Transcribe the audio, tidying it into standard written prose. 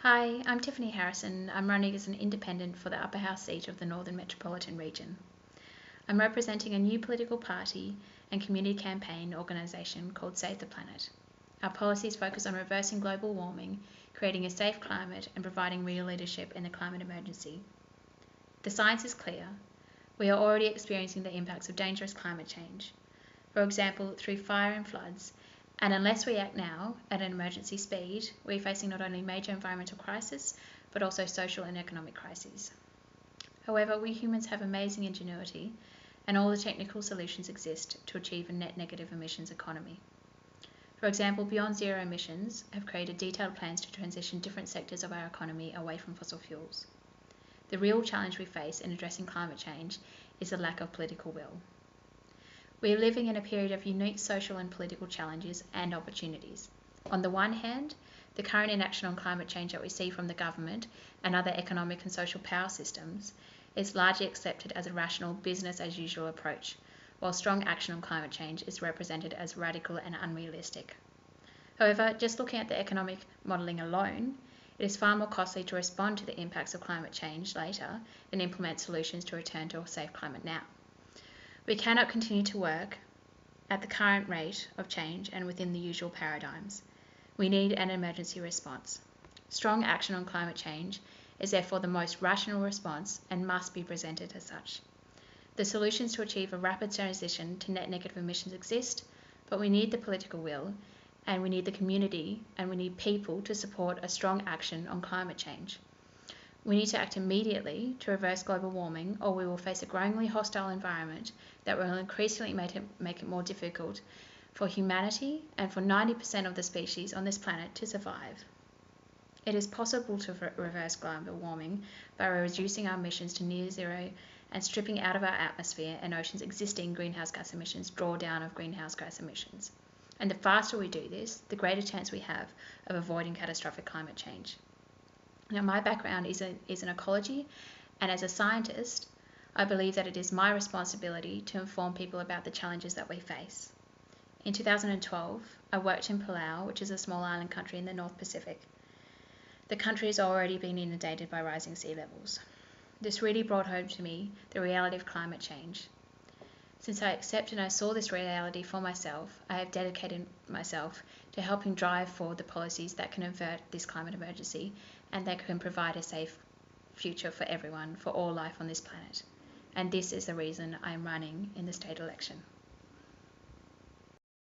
Hi, I'm Tiffany Harrison. I'm running as an independent for the upper house seat of the Northern Metropolitan Region. I'm representing a new political party and community campaign organisation called Save the Planet. Our policies focus on reversing global warming, creating a safe climate, and providing real leadership in the climate emergency. The science is clear. We are already experiencing the impacts of dangerous climate change, for example, through fire and floods. And unless we act now at an emergency speed, we're facing not only major environmental crisis, but also social and economic crises. However, we humans have amazing ingenuity, and all the technical solutions exist to achieve a net negative emissions economy. For example, Beyond Zero Emissions have created detailed plans to transition different sectors of our economy away from fossil fuels. The real challenge we face in addressing climate change is the lack of political will. We are living in a period of unique social and political challenges and opportunities. On the one hand, the current inaction on climate change that we see from the government and other economic and social power systems is largely accepted as a rational business as usual approach, while strong action on climate change is represented as radical and unrealistic. However, just looking at the economic modelling alone, it is far more costly to respond to the impacts of climate change later than implement solutions to return to a safe climate now. We cannot continue to work at the current rate of change and within the usual paradigms. We need an emergency response. Strong action on climate change is therefore the most rational response and must be presented as such. The solutions to achieve a rapid transition to net negative emissions exist, but we need the political will, and we need the community, and we need people to support a strong action on climate change. We need to act immediately to reverse global warming, or we will face a growingly hostile environment that will increasingly make it more difficult for humanity and for 90% of the species on this planet to survive. It is possible to reverse global warming by reducing our emissions to near zero and stripping out of our atmosphere and oceans existing greenhouse gas emissions drawdown of greenhouse gas emissions. And the faster we do this, the greater chance we have of avoiding catastrophic climate change. Now, my background is in ecology, and as a scientist, I believe that it is my responsibility to inform people about the challenges that we face. In 2012, I worked in Palau, which is a small island country in the North Pacific. The country has already been inundated by rising sea levels. This really brought home to me the reality of climate change. Since I accepted and I saw this reality for myself, I have dedicated myself to helping drive forward the policies that can avert this climate emergency and that can provide a safe future for everyone, for all life on this planet. And this is the reason I am running in the state election.